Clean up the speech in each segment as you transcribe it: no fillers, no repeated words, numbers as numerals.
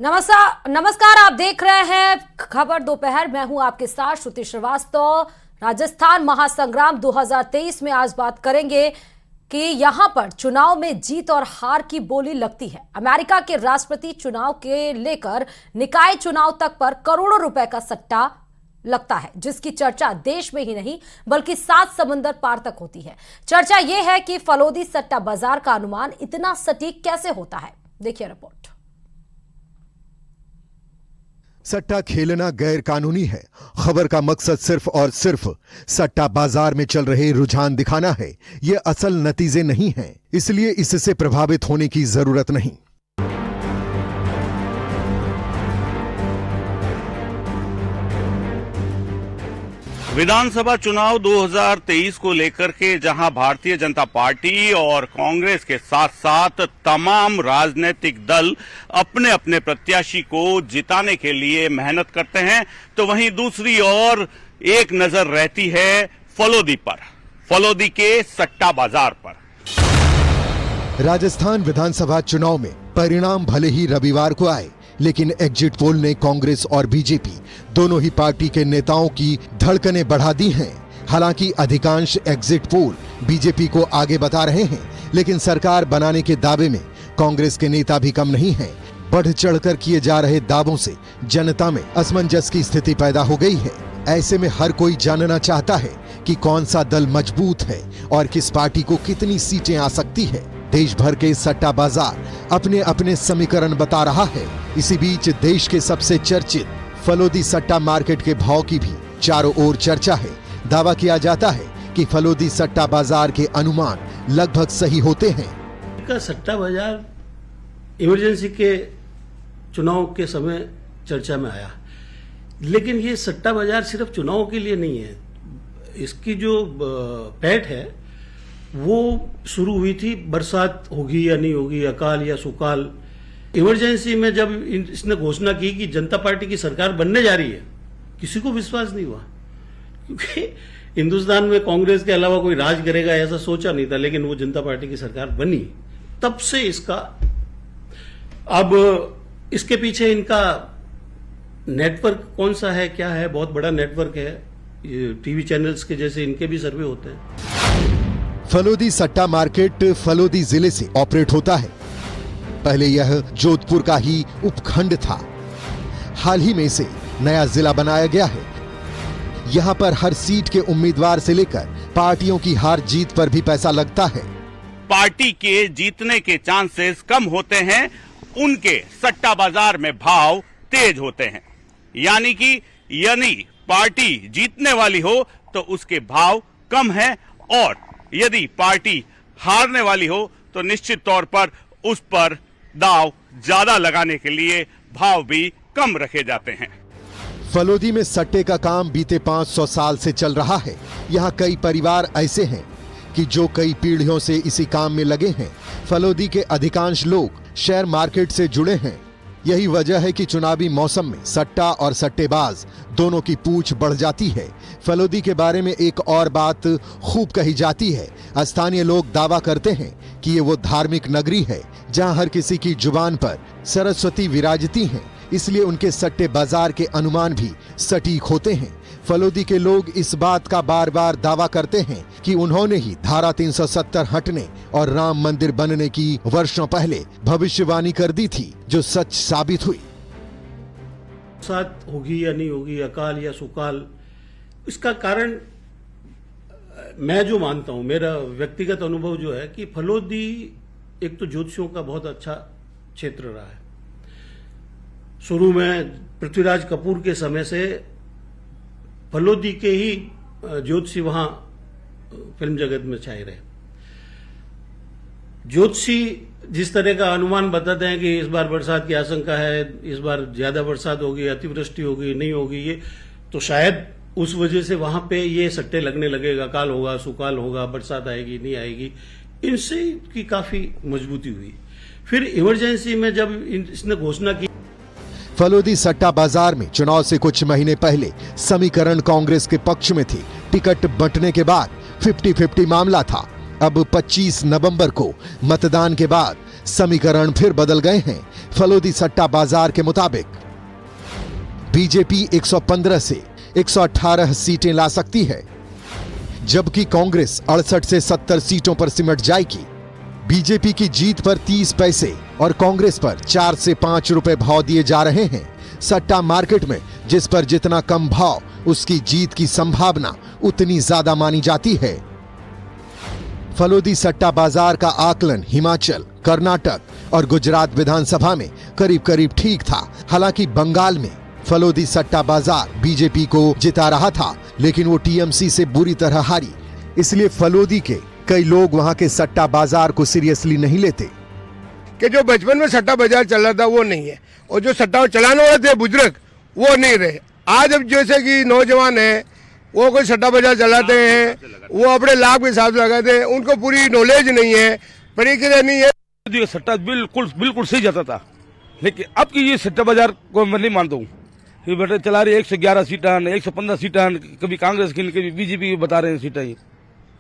नमस्कार, आप देख रहे हैं खबर दोपहर। मैं हूं आपके साथ श्रुति श्रीवास्तव। राजस्थान महासंग्राम 2023 में आज बात करेंगे कि यहां पर चुनाव में जीत और हार की बोली लगती है। अमेरिका के राष्ट्रपति चुनाव के लेकर निकाय चुनाव तक पर करोड़ों रुपए का सट्टा लगता है, जिसकी चर्चा देश में ही नहीं बल्कि 7 समंदर पार तक होती है। चर्चा यह है कि फलोदी सट्टा बाजार का अनुमान इतना सटीक कैसे होता है। देखिए रिपोर्ट। सट्टा खेलना गैर कानूनी है। खबर का मकसद सिर्फ और सिर्फ सट्टा बाजार में चल रहे रुझान दिखाना है। ये असल नतीजे नहीं हैं, इसलिए इससे प्रभावित होने की जरूरत नहीं। विधानसभा चुनाव 2023 को लेकर के जहां भारतीय जनता पार्टी और कांग्रेस के साथ साथ तमाम राजनीतिक दल अपने अपने प्रत्याशी को जिताने के लिए मेहनत करते हैं, तो वहीं दूसरी ओर एक नजर रहती है फलोदी पर, फलोदी के सट्टा बाजार पर। राजस्थान विधानसभा चुनाव में परिणाम भले ही रविवार को आए, लेकिन एग्जिट पोल ने कांग्रेस और बीजेपी दोनों ही पार्टी के नेताओं की धड़कनें बढ़ा दी हैं। हालांकि अधिकांश एग्जिट पोल बीजेपी को आगे बता रहे हैं, लेकिन सरकार बनाने के दावे में कांग्रेस के नेता भी कम नहीं हैं। बढ़ चढ़कर किए जा रहे दावों से जनता में असमंजस की स्थिति पैदा हो गई है। ऐसे में हर कोई जानना चाहता है कि कौन सा दल मजबूत है और किस पार्टी को कितनी सीटें आ सकती है। देश भर के सट्टा बाजार अपने अपने समीकरण बता रहा है। इसी बीच देश के सबसे चर्चित फलोदी सट्टा मार्केट के भाव की भी चारों ओर चर्चा है। दावा किया जाता है कि फलोदी सट्टा बाजार के अनुमान लगभग सही होते हैं। का सट्टा बाजार इमरजेंसी के चुनाव के समय चर्चा में आया, लेकिन ये सट्टा बाजार सिर्फ चुनाव के लिए नहीं है। इसकी जो पैठ है वो शुरू हुई थी, बरसात होगी या नहीं होगी, अकाल या सुकाल। इमरजेंसी में जब इसने घोषणा की कि जनता पार्टी की सरकार बनने जा रही है, किसी को विश्वास नहीं हुआ, क्योंकि हिंदुस्तान में कांग्रेस के अलावा कोई राज करेगा ऐसा सोचा नहीं था। लेकिन वो जनता पार्टी की सरकार बनी, तब से इसका अब इसके पीछे इनका नेटवर्क कौन सा है, क्या है, बहुत बड़ा नेटवर्क है। टीवी चैनल्स के जैसे इनके भी सर्वे होते हैं। फलोदी सट्टा मार्केट फलोदी जिले से ऑपरेट होता है। पहले यह जोधपुर का ही उपखंड था। हाल ही में इसे नया जिला बनाया गया है। यहां पर हर सीट के उम्मीदवार से लेकर पार्टियों की हार जीत पर भी पैसा लगता है। पार्टी के जीतने के चांसेस कम होते हैं, उनके सट्टा बाजार में भाव तेज होते हैं। यानी पार्टी जीतने वाली हो तो उसके भाव कम है, और यदि पार्टी हारने वाली हो तो निश्चित तौर पर उस पर दाव ज्यादा लगाने के लिए भाव भी कम रखे जाते हैं। फलोदी में सट्टे का काम बीते 500 साल से चल रहा है। यहाँ कई परिवार ऐसे हैं कि जो कई पीढ़ियों से इसी काम में लगे हैं। फलोदी के अधिकांश लोग शेयर मार्केट से जुड़े हैं। यही वजह है कि चुनावी मौसम में सट्टा और सट्टेबाज दोनों की पूछ बढ़ जाती है। फलोदी के बारे में एक और बात खूब कही जाती है। स्थानीय लोग दावा करते हैं कि ये वो धार्मिक नगरी है जहां हर किसी की जुबान पर सरस्वती विराजती हैं, इसलिए उनके सट्टे बाजार के अनुमान भी सटीक होते हैं। फलोदी के लोग इस बात का बार बार दावा करते हैं कि उन्होंने ही धारा 370 हटने और राम मंदिर बनने की वर्षों पहले भविष्यवाणी कर दी थी, जो सच साबित हुई। बरसात होगी या नहीं होगी, अकाल या सुकाल, इसका कारण मैं जो मानता हूं, मेरा व्यक्तिगत अनुभव जो है कि फलोदी एक तो ज्योतिषियों का बहुत अच्छा क्षेत्र रहा है। शुरू में पृथ्वीराज कपूर के समय से फलोदी के ही ज्योतिषी वहां फिल्म जगत में छाए रहे। ज्योतिषी जिस तरह का अनुमान बताते हैं कि इस बार बरसात की आशंका है, इस बार ज्यादा बरसात होगी, अतिवृष्टि होगी, नहीं होगी, ये तो शायद उस वजह से वहां पे ये सट्टे लगने लगेगा। अकाल होगा, सुकाल होगा, बरसात आएगी, नहीं आएगी, इनसे की काफी मजबूती हुई। फिर इमरजेंसी में जब इसने घोषणा की, फलोदी सट्टा बाजार में चुनाव से कुछ महीने पहले समीकरण कांग्रेस के पक्ष में थी। टिकट बंटने के बाद 50-50 मामला था। अब 25 नवंबर को मतदान के बाद समीकरण फिर बदल गए हैं। फलोदी सट्टा बाजार के मुताबिक बीजेपी 115 से 118 सीटें ला सकती है, जबकि कांग्रेस 68 से 70 सीटों पर सिमट जाएगी। बीजेपी की जीत पर 30 पैसे और कांग्रेस पर 4 से 5 रुपए भाव दिए जा रहे हैं। सट्टा मार्केट में जिस पर जितना कम भाव, उसकी जीत की संभावना उतनी ज्यादा मानी जाती है। फलोदी सट्टा बाजार का आकलन हिमाचल, कर्नाटक और गुजरात विधानसभा में करीब करीब ठीक था। हालांकि बंगाल में फलोदी सट्टा बाजार बीजेपी को जिता रहा था, लेकिन वो टीएमसी से बुरी तरह हारी। इसलिए फलोदी के कई लोग वहां के सट्टा बाजार को सीरियसली नहीं लेते। कि जो बचपन में सट्टा बाजार चल रहा था वो नहीं है, और जो सट्टा चलाने वाले थे बुजुर्ग वो नहीं रहे। आज अब जैसे कि नौजवान है, वो कोई सट्टा बाजार चलाते हैं, वो अपने लाभ के हिसाब से लगाते हैं, उनको पूरी नॉलेज नहीं है, प्रक्रिया नहीं है। सट्टा बिल्कुल सही जाता था, लेकिन अब की ये सट्टा बाजार को मैं नहीं मानता हूँ। ये बेटा चला रही 111 सीटां, 115 सीटां, कभी कांग्रेस की कभी बीजेपी की बता रहे हैं सीटां ये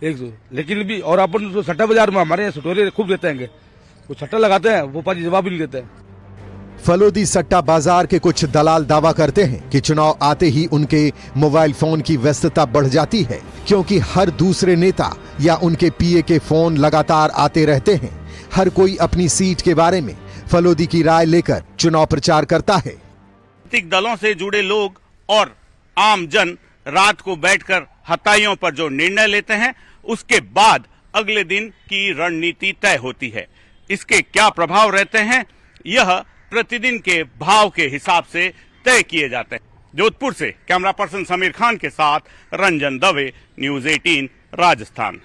100। लेकिन भी और अपन तो सट्टा बाजार में हमारे यहाँ सटोरे खूब देते हैं, वो सट्टा लगाते हैं, वो पाजी जवाब ही नहीं देते हैं। फलोदी सट्टा बाजार के कुछ दलाल दावा करते हैं कि चुनाव आते ही उनके मोबाइल फोन की व्यस्तता बढ़ जाती है, क्योंकि हर दूसरे नेता या उनके पीए के फोन लगातार आते रहते हैं। हर कोई अपनी सीट के बारे में फलोदी की राय लेकर चुनाव प्रचार करता है। राजनीतिक दलों से जुड़े लोग और आम जन रात को बैठकर हताइयों पर जो निर्णय लेते हैं, उसके बाद अगले दिन की रणनीति तय होती है। इसके क्या प्रभाव रहते हैं, यह प्रतिदिन के भाव के हिसाब से तय किए जाते हैं। जोधपुर से कैमरा पर्सन समीर खान के साथ रंजन दवे, न्यूज़ 18 राजस्थान।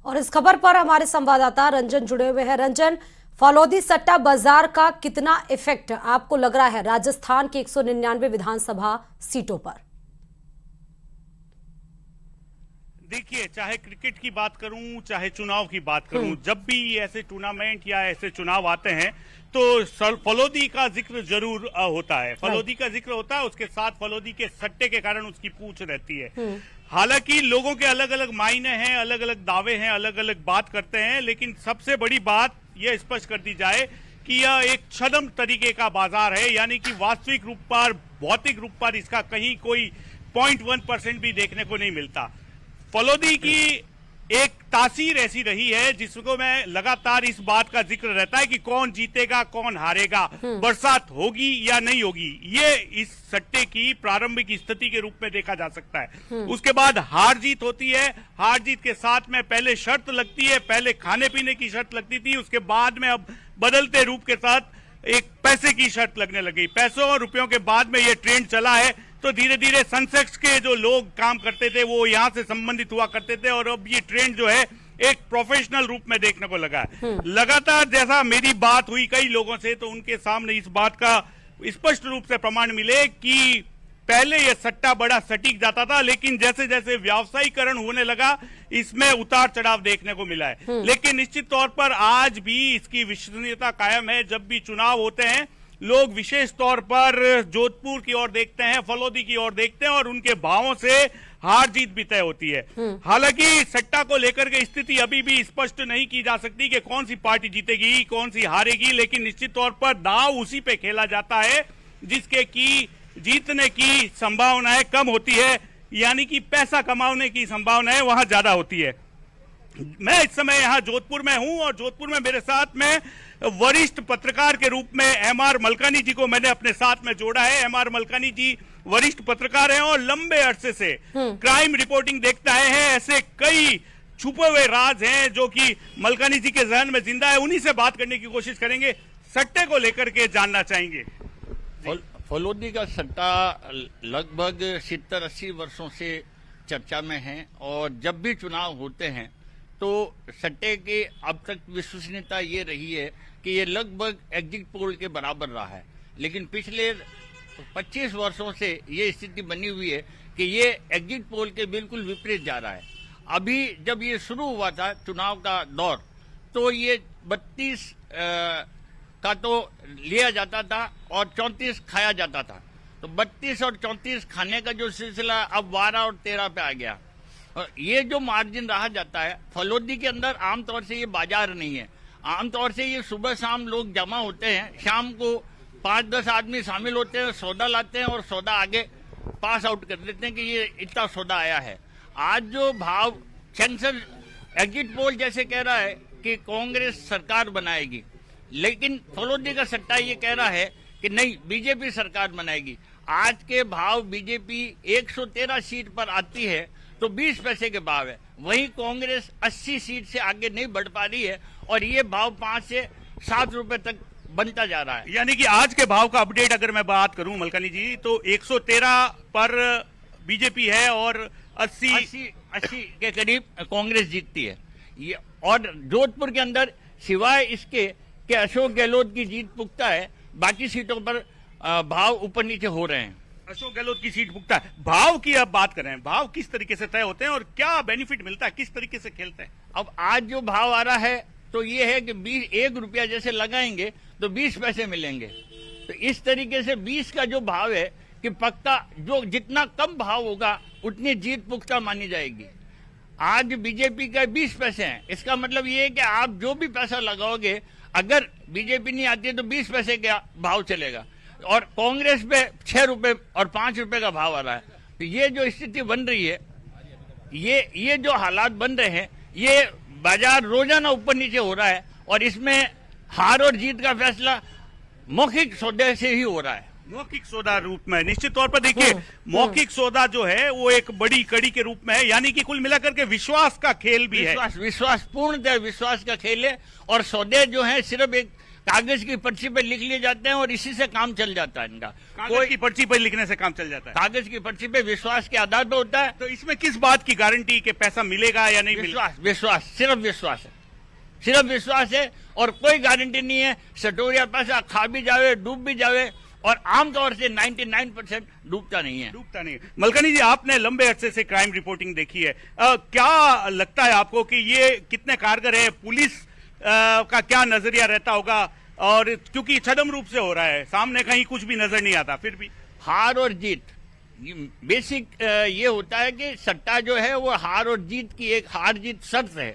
और इस खबर पर हमारे संवाददाता रंजन जुड़े हुए हैं। रंजन, फलोदी सट्टा बाजार का कितना इफेक्ट आपको लग रहा है राजस्थान की 199 विधानसभा सीटों पर? देखिए, चाहे क्रिकेट की बात करूं, चाहे चुनाव की बात करूं, जब भी ऐसे टूर्नामेंट या ऐसे चुनाव आते हैं तो फलोदी का जिक्र जरूर होता है। फलोदी का जिक्र होता है, उसके साथ फलोदी के सट्टे के कारण उसकी पूछ रहती है। हालांकि लोगों के अलग अलग मायने हैं, अलग अलग दावे हैं, अलग अलग बात करते हैं, लेकिन सबसे बड़ी बात यह स्पष्ट कर दी जाए कि यह एक छद्म तरीके का बाजार है, यानी कि वास्तविक रूप पर, भौतिक रूप पर इसका कहीं कोई 0.1% भी देखने को नहीं मिलता। फलोदी की एक तासीर ऐसी रही है जिसको मैं लगातार इस बात का जिक्र रहता है कि कौन जीतेगा, कौन हारेगा, बरसात होगी या नहीं होगी, ये इस सट्टे की प्रारंभिक स्थिति के रूप में देखा जा सकता है। उसके बाद हार जीत होती है, हार जीत के साथ में पहले शर्त लगती है, पहले खाने पीने की शर्त लगती थी, उसके बाद में अब बदलते रूप के साथ एक पैसे की शर्त लगने लगी। पैसों और रुपयों के बाद में ये ट्रेंड चला है, तो धीरे धीरे सेंसेक्स के जो लोग काम करते थे वो यहाँ से संबंधित हुआ करते थे, और अब ये ट्रेंड जो है एक प्रोफेशनल रूप में देखने को लगा है। लगातार जैसा मेरी बात हुई कई लोगों से, तो उनके सामने इस बात का स्पष्ट रूप से प्रमाण मिले कि पहले यह सट्टा बड़ा सटीक जाता था, लेकिन जैसे जैसे व्यावसायीकरण होने लगा, इसमें उतार चढ़ाव देखने को मिला है। लेकिन निश्चित तौर पर आज भी इसकी विश्वसनीयता कायम है। जब भी चुनाव होते हैं, लोग विशेष तौर पर जोधपुर की ओर देखते हैं, फलोदी की ओर देखते हैं, और उनके भावों से हार जीत भी तय होती है। हालांकि सट्टा को लेकर के स्थिति अभी भी स्पष्ट नहीं की जा सकती कि कौन सी पार्टी जीतेगी, कौन सी हारेगी, लेकिन निश्चित तौर पर दांव उसी पे खेला जाता है जिसके की जीतने की संभावनाएं कम होती है, यानी कि पैसा कमाने की संभावनाएं वहां ज्यादा होती है। मैं इस समय यहाँ जोधपुर में हूं, और जोधपुर में मेरे साथ में वरिष्ठ पत्रकार के रूप में एमआर मलकानी जी को मैंने अपने साथ में जोड़ा है। एमआर मलकानी जी वरिष्ठ पत्रकार हैं और लंबे अरसे से क्राइम रिपोर्टिंग देखते आए हैं। ऐसे कई छुपे हुए राज हैं जो कि मलकानी जी के जहन में जिंदा है, उन्हीं से बात करने की कोशिश करेंगे। सट्टे को लेकर के जानना चाहेंगे। फलोदी का सट्टा लगभग 70-80 वर्षों से चर्चा में है, और जब भी चुनाव होते हैं तो सट्टे की अब तक विश्वसनीयता ये रही है कि ये लगभग एग्जिट पोल के बराबर रहा है। लेकिन पिछले 25 वर्षों से ये स्थिति बनी हुई है कि ये एग्जिट पोल के बिल्कुल विपरीत जा रहा है। अभी जब ये शुरू हुआ था चुनाव का दौर, तो ये 32 का तो लिया जाता था और 34 खाया जाता था। तो 32 और 34 खाने का जो सिलसिला अब 12 और 13 पे आ गया। और ये जो मार्जिन रहा जाता है फलोदी के अंदर, आमतौर से ये बाजार नहीं है, आमतौर से ये सुबह शाम लोग जमा होते हैं, शाम को 5-10 आदमी शामिल होते हैं, सौदा लाते हैं और सौदा आगे पास आउट कर देते हैं कि ये इतना सौदा आया है। आज जो भाव सेंसर एग्जिट पोल जैसे कह रहा है कि कांग्रेस सरकार बनाएगी, लेकिन फलोदी का सट्टा ये कह रहा है कि नहीं, बीजेपी सरकार बनाएगी। आज के भाव बीजेपी 113 सीट पर आती है तो 20 पैसे के भाव है, वहीं कांग्रेस 80 सीट से आगे नहीं बढ़ पा रही है और ये भाव 5 से 7 रुपए तक बनता जा रहा है। यानी कि आज के भाव का अपडेट अगर मैं बात करूं मलकानी जी, तो 113 पर बीजेपी है और 80 के करीब कांग्रेस जीतती है। ये और जोधपुर के अंदर सिवाय इसके कि अशोक गहलोत की जीत पुख्ता है, बाकी सीटों पर भाव ऊपर नीचे हो रहे हैं। अशोक गहलोत की सीट पुख्ता है। भाव की अब बात करें, भाव किस तरीके से तय होते हैं और क्या बेनिफिट मिलता है, किस तरीके से खेलते हैं? अब आज जो भाव आ रहा है तो ये है कि 1 रुपया जैसे लगाएंगे तो 20 पैसे मिलेंगे। तो इस तरीके से 20 का जो भाव है कि पक्का जो जितना कम भाव होगा उतनी जीत पुख्ता मानी जाएगी। आज बीजेपी का 20 पैसे हैं, इसका मतलब ये है कि आप जो भी पैसा लगाओगे, अगर बीजेपी नहीं आती है तो 20 पैसे का भाव चलेगा और कांग्रेस पे 6 रुपए और 5 रुपए का भाव आ रहा है। तो ये जो स्थिति बन रही है, ये जो हालात बन रहे हैं, ये बाजार रोजाना ऊपर नीचे हो रहा है और इसमें हार और जीत का फैसला मौखिक सौदे से ही हो रहा है। मौखिक सौदा रूप में निश्चित तौर पर देखिए, मौखिक सौदा जो है वो एक बड़ी कड़ी के रूप में है, यानी कि कुल मिलाकर के विश्वास का खेल भी है। विश्वास पूर्णतः विश्वास का खेल है और सौदे जो है सिर्फ एक कागज की पर्ची पे लिख लिए जाते हैं और इसी से काम चल जाता है इनका। कागज की पर्ची पर लिखने से काम चल जाता है, कागज की पर्ची पे विश्वास के आधार पे होता है। तो इसमें किस बात की गारंटी कि पैसा मिलेगा या नहीं मिलेगा? विश्वास, सिर्फ विश्वास है, सिर्फ विश्वास है और कोई गारंटी नहीं है। सटोरिया पैसा खा भी जावे, डूब भी जावे और आमतौर से 99% डूबता नहीं है। मलकानी जी, आपने लंबे अरसे से क्राइम रिपोर्टिंग देखी है, क्या लगता है आपको कि ये कितने कारगर है? पुलिस का क्या नजरिया रहता होगा? और क्योंकि छदम रूप से हो रहा है, सामने कहीं कुछ भी नजर नहीं आता, फिर भी हार और जीत बेसिक ये होता है कि सट्टा जो है वो हार और जीत की एक हार जीत शर्त है।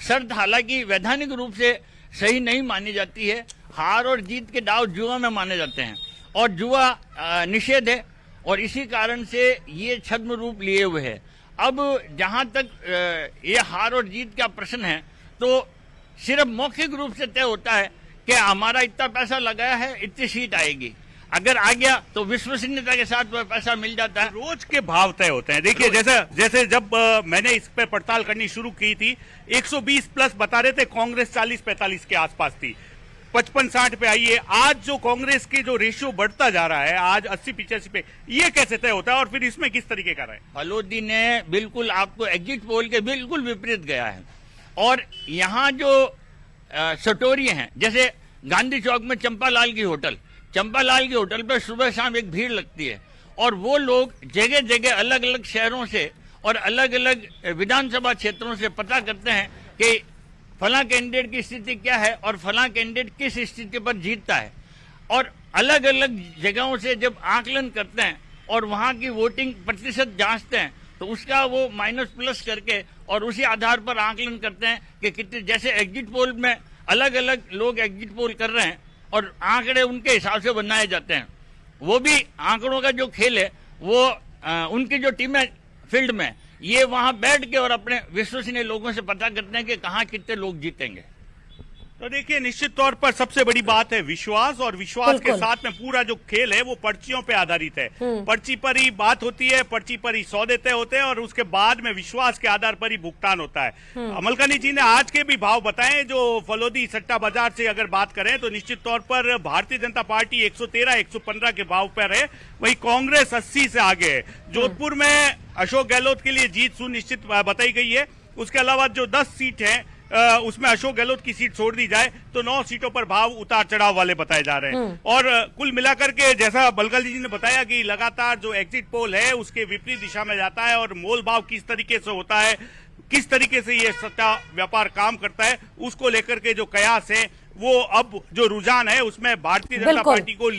शर्त हालांकि वैधानिक रूप से सही नहीं मानी जाती है। हार और जीत के दाव जुआ में माने जाते हैं और जुआ निषेध है और इसी कारण से ये छद्म रूप लिए हुए है। अब जहां तक ये हार और जीत का प्रश्न है तो सिर्फ मौखिक रूप से तय होता है कि हमारा इतना पैसा लगाया है, इतनी सीट आएगी। अगर आ गया तो विश्वसनीयता के साथ वह पैसा मिल जाता है। रोज के भाव तय होते हैं। देखिए, जैसे जब मैंने इस पे पड़ताल करनी शुरू की थी, 120 प्लस बता रहे थे, कांग्रेस 40-45 के आसपास थी, 55-60 पे आई है। आज जो कांग्रेस के जो रेशियो बढ़ता जा रहा है, आज 80-85 पे, ये कैसे तय होता है और फिर इसमें किस तरीके का रहा है? फलोदी ने बिल्कुल आपको एग्जिट पोल के बिल्कुल विपरीत गया है और यहाँ जो सटोरी हैं, जैसे गांधी चौक में चंपालाल की होटल पर सुबह शाम एक भीड़ लगती है और वो लोग जगह जगह अलग अलग शहरों से और अलग अलग विधानसभा क्षेत्रों से पता करते हैं कि फला कैंडिडेट की स्थिति क्या है और फला कैंडिडेट किस स्थिति पर जीतता है और अलग अलग जगहों से जब आकलन करते हैं और वहां की वोटिंग प्रतिशत जांचते हैं तो उसका वो माइनस प्लस करके और उसी आधार पर आकलन करते हैं कि कितने, जैसे एग्जिट पोल में अलग अलग लोग एग्जिट पोल कर रहे हैं और आंकड़े उनके हिसाब से बनाए जाते हैं। वो भी आंकड़ों का जो खेल है वो उनकी जो टीम है फील्ड में, ये वहां बैठ के और अपने विश्वसनीय लोगों से पता करते हैं कि कहाँ कितने लोग जीतेंगे। तो देखिए, निश्चित तौर पर सबसे बड़ी बात है विश्वास, और विश्वास के साथ में पूरा जो खेल है वो पर्चियों पे आधारित है। पर्ची पर ही बात होती है, पर्ची पर ही सौदे तय होते हैं और उसके बाद में विश्वास के आधार पर ही भुगतान होता है। मलकानी जी ने आज के भी भाव बताए, जो फलोदी सट्टा बाजार से अगर बात करें तो निश्चित तौर पर भारतीय जनता पार्टी 113-115 के भाव पर है, वही कांग्रेस 80 से आगे है। जोधपुर में अशोक गहलोत के लिए जीत सुनिश्चित बताई गई है। उसके अलावा जो 10 सीट है उसमें अशोक गहलोत की सीट छोड़ दी जाए तो 9 सीटों पर भाव उतार चढ़ाव वाले बताए जा रहे हैं। और कुल मिलाकर के जैसा बलगल जी ने बताया कि लगातार जो एग्जिट पोल है उसके विपरीत दिशा में जाता है और मोल भाव किस तरीके से होता है, किस तरीके से ये सट्टा व्यापार काम करता है, उसको लेकर के जो कयास है वो अब जो रुझान है उसमें भारतीय जनता पार्टी को